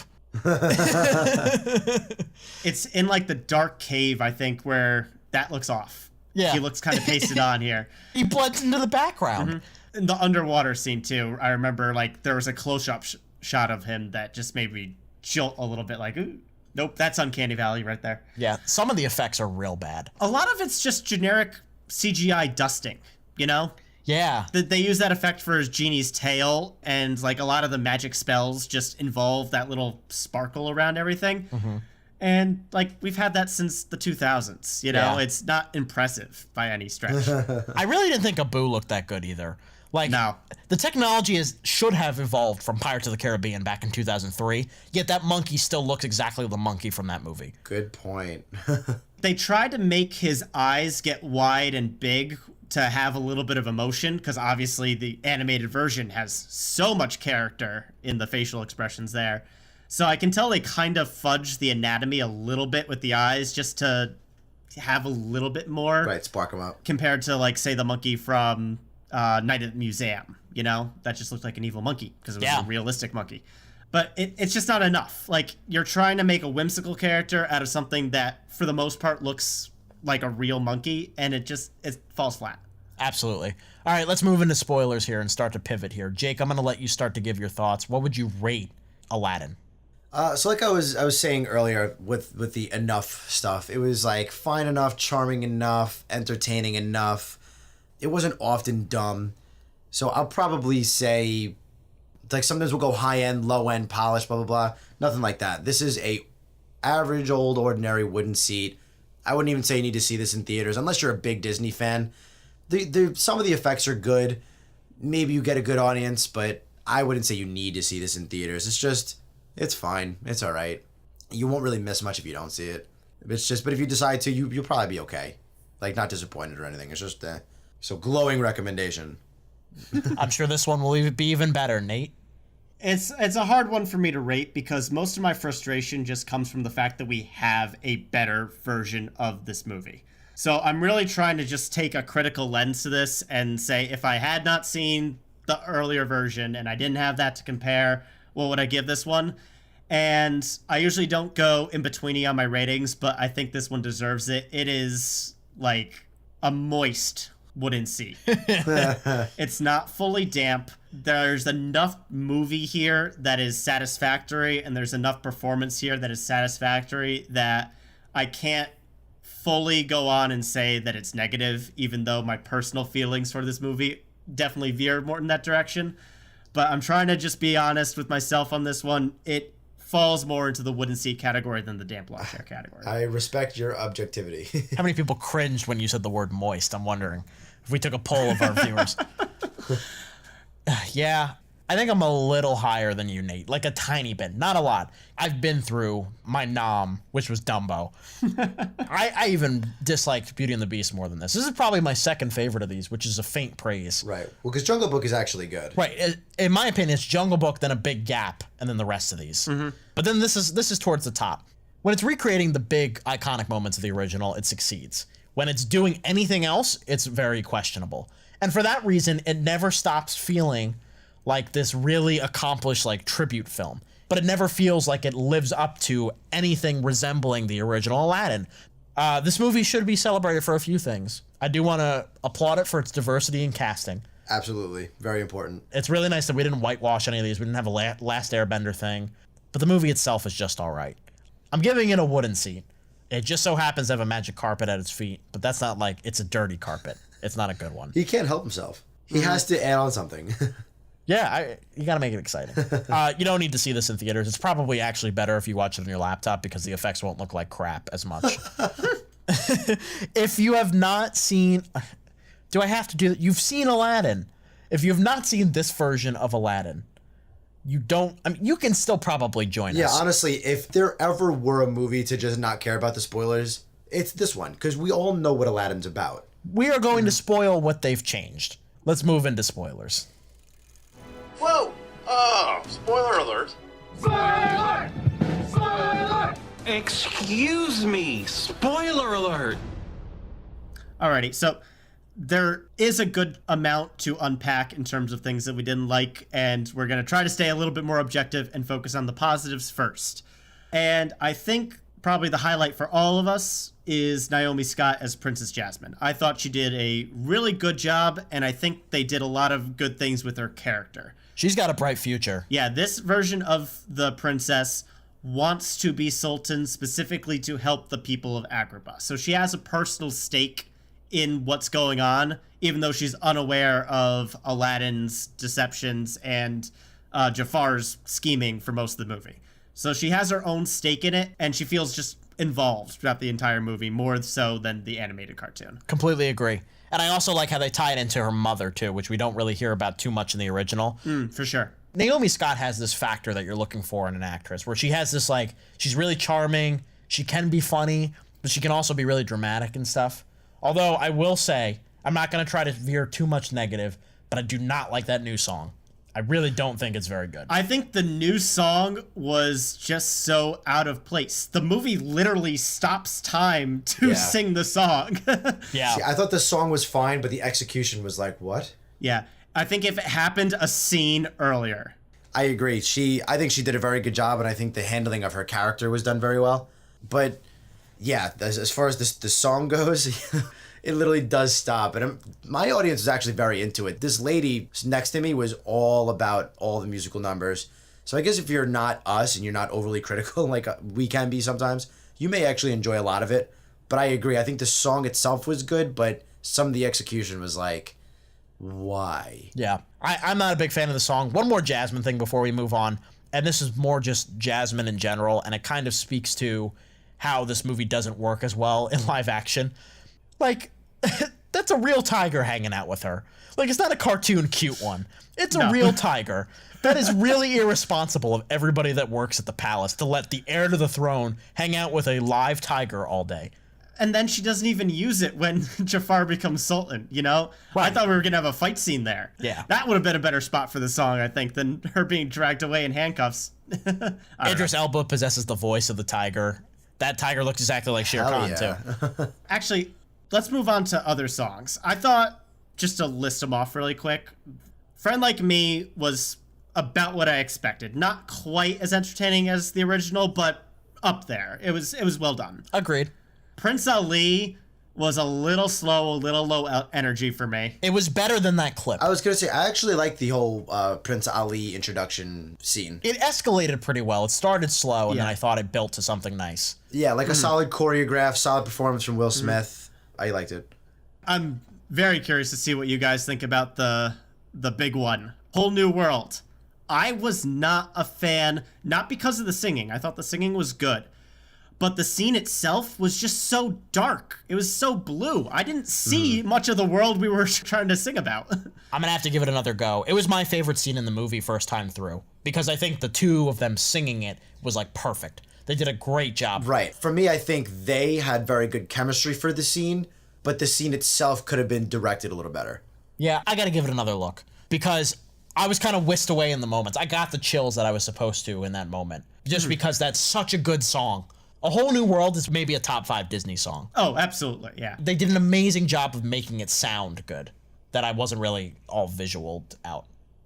It's in like the dark cave, I think, where that looks off. Yeah. He looks kind of pasted on here. He blends into the background. Mm-hmm. In the underwater scene, too, I remember like there was a close-up shot of him that just made me jolt a little bit like, ooh. Nope, that's Uncanny Valley right there. Yeah, some of the effects are real bad. A lot of it's just generic CGI dusting, you know? Yeah. They use that effect for his genie's tail, and like a lot of the magic spells just involve that little sparkle around everything. Mm-hmm. And like we've had that since the 2000s, you know? Yeah. It's not impressive by any stretch. I really didn't think Abu looked that good either. Like, no. The technology should have evolved from Pirates of the Caribbean back in 2003, yet that monkey still looks exactly like the monkey from that movie. Good point. They tried to make his eyes get wide and big to have a little bit of emotion, because obviously the animated version has so much character in the facial expressions there. So I can tell they kind of fudged the anatomy a little bit with the eyes just to have a little bit more. Right, spark them up. Compared to, like, say, the monkey from Night at the Museum, you know? That just looked like an evil monkey because it was a realistic monkey. But it's just not enough. Like, you're trying to make a whimsical character out of something that, for the most part, looks like a real monkey, and it falls flat. Absolutely. All right, let's move into spoilers here and start to pivot here. Jake, I'm going to let you start to give your thoughts. What would you rate Aladdin? So like I was saying earlier with the enough stuff, it was like fine enough, charming enough, entertaining enough. It wasn't often dumb. So I'll probably say, like, sometimes we'll go high end, low end, polished, blah, blah, blah. Nothing like that. This is a average, old, ordinary wooden seat. I wouldn't even say you need to see this in theaters, unless you're a big Disney fan. Some of the effects are good. Maybe you get a good audience, but I wouldn't say you need to see this in theaters. It's fine. It's all right. You won't really miss much if you don't see it. But if you decide to, you'll probably be okay. Like, not disappointed or anything. It's just, so glowing recommendation. I'm sure this one will be even better, Nate. It's a hard one for me to rate because most of my frustration just comes from the fact that we have a better version of this movie. So I'm really trying to just take a critical lens to this and say, if I had not seen the earlier version and I didn't have that to compare, what would I give this one? And I usually don't go in betweeny on my ratings, but I think this one deserves it. It is like a moist wooden seat. It's not fully damp. There's enough movie here that is satisfactory, and there's enough performance here that is satisfactory that I can't fully go on and say that it's negative, even though my personal feelings for this movie definitely veer more in that direction. But I'm trying to just be honest with myself on this one. It falls more into the wooden seat category than the damp lawn chair category. I respect your objectivity. How many people cringed when you said the word moist? I'm wondering if we took a poll of our viewers. Yeah, I think I'm a little higher than you, Nate. Like a tiny bit, not a lot. I've been through my nom, which was Dumbo. I even disliked Beauty and the Beast more than this. This is probably my second favorite of these, which is a faint praise. Right. Well, because Jungle Book is actually good. Right. In my opinion, it's Jungle Book, then a big gap, and then the rest of these. Mm-hmm. But then this is towards the top. When it's recreating the big iconic moments of the original, it succeeds. When it's doing anything else, it's very questionable. And for that reason, it never stops feeling like this really accomplished like tribute film. But it never feels like it lives up to anything resembling the original Aladdin. This movie should be celebrated for a few things. I do want to applaud it for its diversity in casting. Absolutely. Very important. It's really nice that we didn't whitewash any of these. We didn't have a Last Airbender thing. But the movie itself is just all right. I'm giving it a wooden seat. It just so happens to have a magic carpet at its feet. But that's not like it's a dirty carpet. It's not a good one. He can't help himself. He has to add on something. Yeah, you got to make it exciting. You don't need to see this in theaters. It's probably actually better if you watch it on your laptop because the effects won't look like crap as much. If you have not seen... Do I have to do that? You've seen Aladdin. If you have not seen this version of Aladdin, you don't... I mean, you can still probably join us. Yeah, honestly, if there ever were a movie to just not care about the spoilers, it's this one, because we all know what Aladdin's about. We are going to spoil what they've changed. Let's move into spoilers. Whoa! Oh, spoiler alert. Spoiler! Spoiler! Excuse me, spoiler alert! Alrighty, so there is a good amount to unpack in terms of things that we didn't like, and we're going to try to stay a little bit more objective and focus on the positives first. And I think probably the highlight for all of us is Naomi Scott as Princess Jasmine. I thought she did a really good job, and I think they did a lot of good things with her character. She's got a bright future. Yeah, this version of the princess wants to be sultan specifically to help the people of Agrabah. So she has a personal stake in what's going on, even though she's unaware of Aladdin's deceptions and Jafar's scheming for most of the movie. So she has her own stake in it, and she feels just involved throughout the entire movie, more so than the animated cartoon. Completely agree. And I also like how they tie it into her mother, too, which we don't really hear about too much in the original. For sure. Naomi Scott has this factor that you're looking for in an actress, where she has this, like, she's really charming, she can be funny, but she can also be really dramatic and stuff. Although, I will say, I'm not going to try to veer too much negative, but I do not like that new song. I really don't think it's very good. I think the new song was just so out of place. The movie literally stops time to sing the song. Yeah. See, I thought the song was fine, but the execution was like, what? Yeah. I think if it happened a scene earlier. I agree. I think she did a very good job, and I think the handling of her character was done very well. But yeah, as far as the song goes, it literally does stop. And my audience was actually very into it. This lady next to me was all about all the musical numbers. So I guess if you're not us and you're not overly critical like we can be sometimes, you may actually enjoy a lot of it. But I agree. I think the song itself was good, but some of the execution was like, why? Yeah. I'm not a big fan of the song. One more Jasmine thing before we move on. And this is more just Jasmine in general, and it kind of speaks to how this movie doesn't work as well in live action. Like, that's a real tiger hanging out with her. Like, it's not a cartoon cute one. It's a real tiger. That is really irresponsible of everybody that works at the palace to let the heir to the throne hang out with a live tiger all day. And then she doesn't even use it when Jafar becomes sultan, you know? Right. I thought we were going to have a fight scene there. Yeah. That would have been a better spot for the song, I think, than her being dragged away in handcuffs. Idris Elba possesses the voice of the tiger. That tiger looks exactly like Shere Khan, too. Actually, let's move on to other songs. I thought, just to list them off really quick, Friend Like Me was about what I expected. Not quite as entertaining as the original, but up there. It was well done. Agreed. Prince Ali was a little slow, a little low energy for me. It was better than that clip. I was going to say, I actually liked the whole Prince Ali introduction scene. It escalated pretty well. It started slow, and then I thought it built to something nice. Yeah, like a solid choreograph, solid performance from Will Smith. I liked it. I'm very curious to see what you guys think about the big one, Whole New World. I was not a fan, not because of the singing. I thought the singing was good. But the scene itself was just so dark. It was so blue. I didn't see much of the world we were trying to sing about. I'm going to have to give it another go. It was my favorite scene in the movie first time through. Because I think the two of them singing it was like perfect. They did a great job. Right. For me, I think they had very good chemistry for the scene. But the scene itself could have been directed a little better. Yeah, I got to give it another look. Because I was kind of whisked away in the moments. I got the chills that I was supposed to in that moment. Just because that's such a good song. A Whole New World is maybe a top 5 Disney song. Oh, absolutely, yeah. They did an amazing job of making it sound good. that I wasn't really all visual out.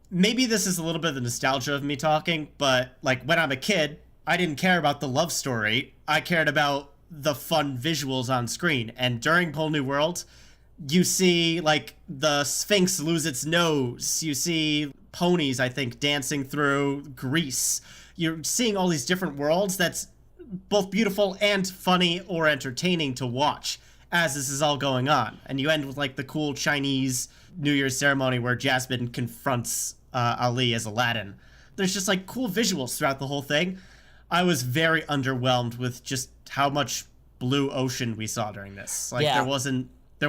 Maybe this is a little bit of the nostalgia of me talking, but like when I'm a kid, I didn't care about the love story. I cared about the fun visuals on screen. And during Whole New World, you see like the Sphinx lose its nose. You see ponies, I think, dancing through Greece. You're seeing all these different worlds that's both beautiful and funny or entertaining to watch as this is all going on. And you end with like the cool Chinese New Year's ceremony where Jasmine confronts Ali as Aladdin. There's just like cool visuals throughout the whole thing. I was very underwhelmed with just how much blue ocean we saw during this. Like there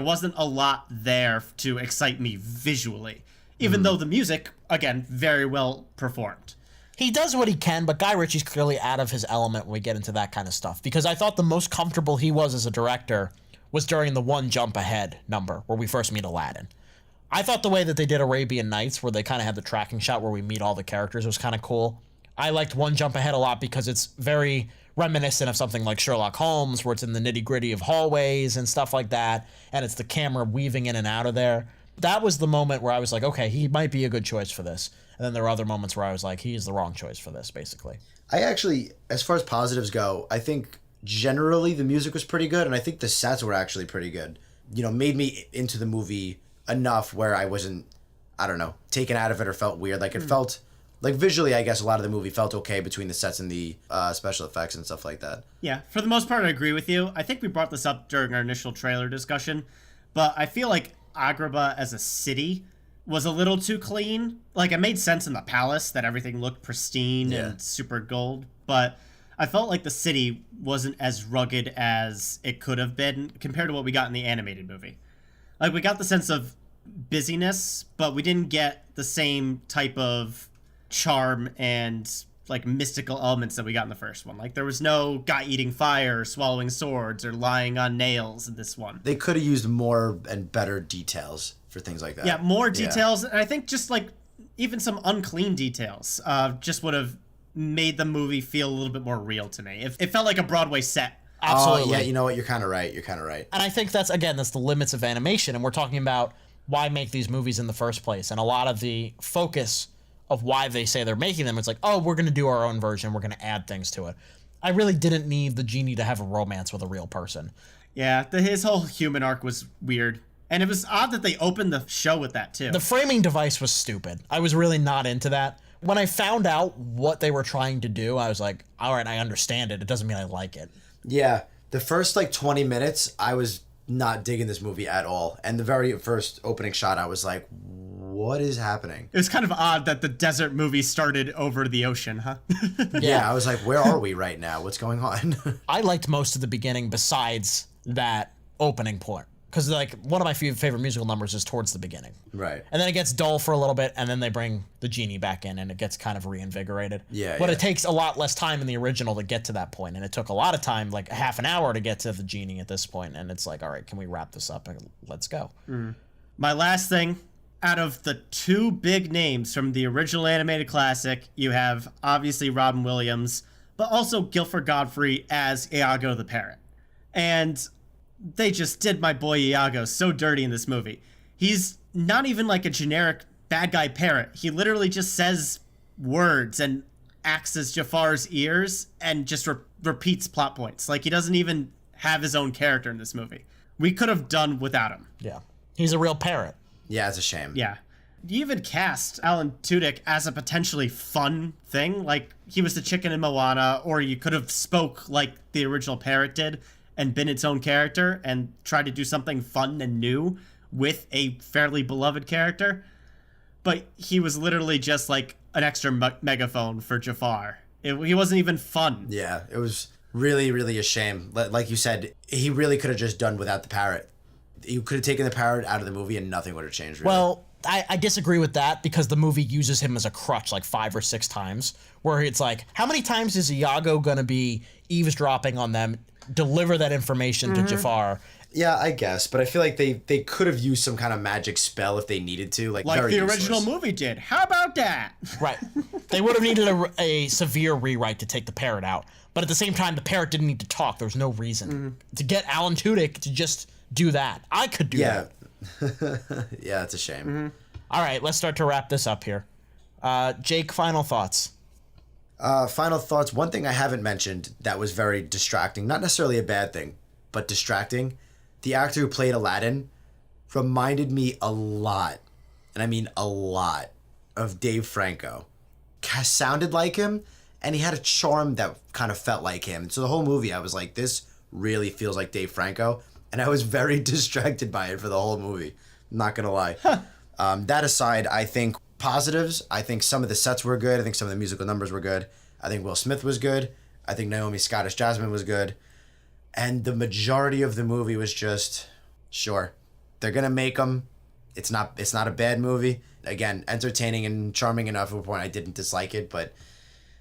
wasn't a lot there to excite me visually, even though the music, again, very well performed. He does what he can, but Guy Ritchie's clearly out of his element when we get into that kind of stuff, because I thought the most comfortable he was as a director was during the one jump ahead number where we first meet Aladdin. I thought the way that they did Arabian Nights, where they kind of had the tracking shot where we meet all the characters, was kind of cool. I liked One Jump Ahead a lot because it's very reminiscent of something like Sherlock Holmes, where it's in the nitty-gritty of hallways and stuff like that, and it's the camera weaving in and out of there. That was the moment where I was like, okay, he might be a good choice for this. And then there were other moments where I was like, he's the wrong choice for this, basically. I actually, as far as positives go, I think generally the music was pretty good, and I think the sets were actually pretty good. You know, made me into the movie enough where I wasn't, I don't know, taken out of it or felt weird. Like, it felt, like, visually, I guess a lot of the movie felt okay between the sets and the special effects and stuff like that. Yeah, for the most part, I agree with you. I think we brought this up during our initial trailer discussion, but I feel like Agrabah as a city was a little too clean. Like, it made sense in the palace that everything looked pristine and super gold, but I felt like the city wasn't as rugged as it could have been compared to what we got in the animated movie. Like, we got the sense of busyness, but we didn't get the same type of charm and like mystical elements that we got in the first one. Like, there was no guy eating fire, or swallowing swords, or lying on nails in this one. They could have used more and better details for things like that. Yeah, more details. And I think just like even some unclean details just would have made the movie feel a little bit more real to me. It felt like a Broadway set. Absolutely. Oh, yeah, you know what? You're kind of right. And I think that's the limits of animation. And we're talking about why make these movies in the first place. And a lot of the focus of why they say they're making them, it's like, oh, we're going to do our own version. We're going to add things to it. I really didn't need the genie to have a romance with a real person. Yeah, his whole human arc was weird. And it was odd that they opened the show with that, too. The framing device was stupid. I was really not into that. When I found out what they were trying to do, I was like, all right, I understand it. It doesn't mean I like it. Yeah, the first, 20 minutes, I was not digging this movie at all. And the very first opening shot, I was like, what is happening? It was kind of odd that the desert movie started over the ocean, huh? Yeah, I was like, where are we right now? What's going on? I liked most of the beginning besides that opening point. Because, one of my favorite musical numbers is towards the beginning. Right. And then it gets dull for a little bit, and then they bring the genie back in, and it gets kind of reinvigorated. Yeah. But it takes a lot less time in the original to get to that point, and it took a lot of time, like a half an hour to get to the genie at this point, and it's like, all right, can we wrap this up and let's go? My last thing, out of the two big names from the original animated classic, you have obviously Robin Williams, but also Guilford Godfrey as Iago the parrot. And they just did my boy Iago so dirty in this movie. He's not even like a generic bad guy parrot. He literally just says words and acts as Jafar's ears and just repeats plot points. Like, he doesn't even have his own character in this movie. We could have done without him. Yeah. He's a real parrot. Yeah, it's a shame. Yeah. You even cast Alan Tudyk as a potentially fun thing. Like, he was the chicken in Moana, or you could have spoke like the original parrot did and been its own character and tried to do something fun and new with a fairly beloved character. But he was literally just like an extra megaphone for Jafar. He wasn't even fun. Yeah, it was really, really a shame. Like you said, he really could have just done without the parrot. You could have taken the parrot out of the movie and nothing would have changed, really. Well, I disagree with that because the movie uses him as a crutch like 5 or 6 times, where it's like, how many times is Iago going to be eavesdropping on them, deliver that information to Jafar? Yeah, I guess, but I feel like they could have used some kind of magic spell if they needed to. Like the very original movie did. How about that? Right. They would have needed a severe rewrite to take the parrot out. But at the same time, the parrot didn't need to talk. There was no reason to get Alan Tudyk to just do that. I could do that. Yeah, it's a shame. All right, let's start to wrap this up here. Jake, final thoughts. Final thoughts. One thing I haven't mentioned that was very distracting, not necessarily a bad thing, but distracting. The actor who played Aladdin reminded me a lot, and I mean a lot, of Dave Franco. Sounded like him, and he had a charm that kind of felt like him. So the whole movie, I was like, this really feels like Dave Franco, and I was very distracted by it for the whole movie. I'm not gonna lie. That aside, I think positives. I think some of the sets were good. I think some of the musical numbers were good. I think Will Smith was good. I think Naomi Scottish Jasmine was good. And the majority of the movie was just, sure, they're gonna make them. It's not a bad movie. Again, entertaining and charming enough to a point I didn't dislike it, but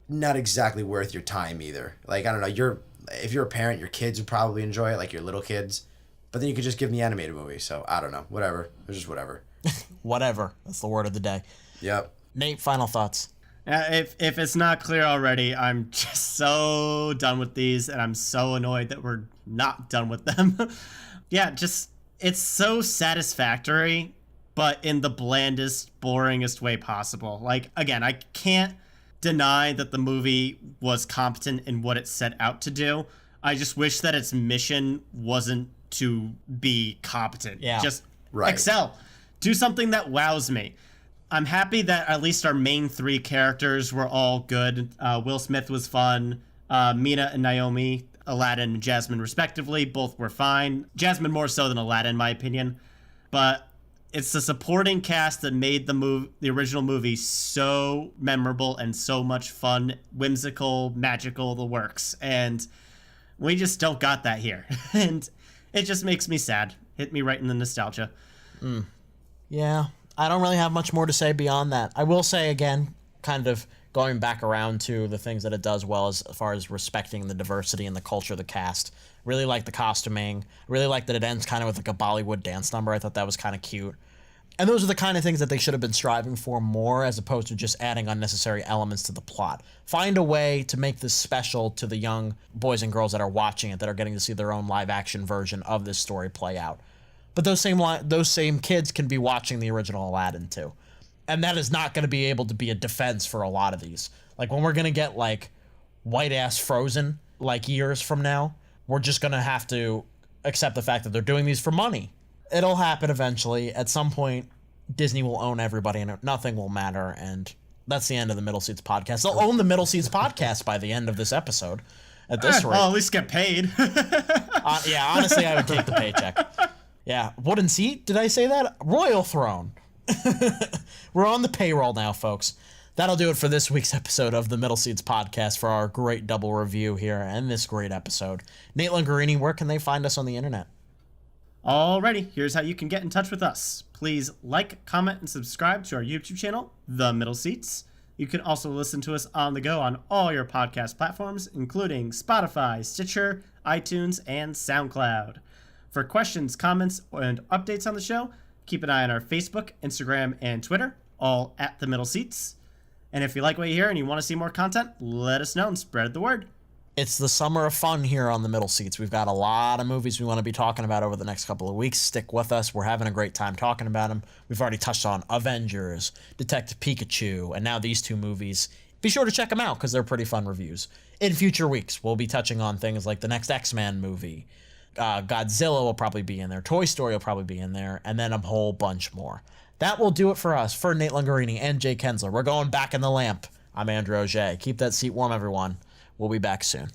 not exactly worth your time either. Like, I don't know, if you're a parent, your kids would probably enjoy it, like your little kids. But then you could just give them the animated movie. So I don't know, whatever. It was just whatever. Whatever. That's the word of the day. Yep. Nate, final thoughts. If it's not clear already, I'm just so done with these, and I'm so annoyed that we're not done with them. Yeah, just, it's so satisfactory, but in the blandest, boringest way possible. Like, again, I can't deny that the movie was competent in what it set out to do. I just wish that its mission wasn't to be competent. Yeah. Just Right. excel. Do something that wows me. I'm happy that at least our main three characters were all good. Will Smith was fun. Mina and Naomi, Aladdin and Jasmine respectively, both were fine. Jasmine more so than Aladdin, in my opinion. But it's the supporting cast that made the original movie so memorable and so much fun, whimsical, magical, the works. And we just don't got that here. And it just makes me sad. Hit me right in the nostalgia. Yeah, I don't really have much more to say beyond that. I will say, again, kind of going back around to the things that it does well as far as respecting the diversity and the culture of the cast. Really like the costuming. Really like that it ends kind of with like a Bollywood dance number. I thought that was kind of cute. And those are the kind of things that they should have been striving for more, as opposed to just adding unnecessary elements to the plot. Find a way to make this special to the young boys and girls that are watching it, that are getting to see their own live action version of this story play out. But those same kids can be watching the original Aladdin too. And that is not going to be able to be a defense for a lot of these. Like, when we're going to get like white ass Frozen like years from now, we're just going to have to accept the fact that they're doing these for money. It'll happen eventually. At some point, Disney will own everybody and nothing will matter. And that's the end of the Middle Seats podcast. They'll own the Middle Seats podcast by the end of this episode. At this rate. I'll at least get paid. Yeah, honestly, I would take the paycheck. Yeah, wooden seat? Did I say that? Royal throne. We're on the payroll now, folks. That'll do it for this week's episode of the Middle Seats podcast, for our great double review here and this great episode. Nate Lungarini, where can they find us on the internet? Alrighty, here's how you can get in touch with us. Please like, comment, and subscribe to our YouTube channel, The Middle Seats. You can also listen to us on the go on all your podcast platforms, including Spotify, Stitcher, iTunes, and SoundCloud. For questions, comments, and updates on the show, keep an eye on our Facebook, Instagram, and Twitter, all at The Middle Seats. And if you like what you hear and you want to see more content, let us know and spread the word. It's the summer of fun here on the Middle Seats. We've got a lot of movies we want to be talking about over the next couple of weeks. Stick with us. We're having a great time talking about them. We've already touched on Avengers, Detective Pikachu, and now these two movies. Be sure to check them out because they're pretty fun reviews. In future weeks, we'll be touching on things like the next X-Men movie. Godzilla will probably be in there. Toy Story will probably be in there. And then a whole bunch more. That will do it for us. For Nate Lungarini and Jake Hensler, we're going back in the lamp. I'm Andrew Auger. Keep that seat warm, everyone. We'll be back soon.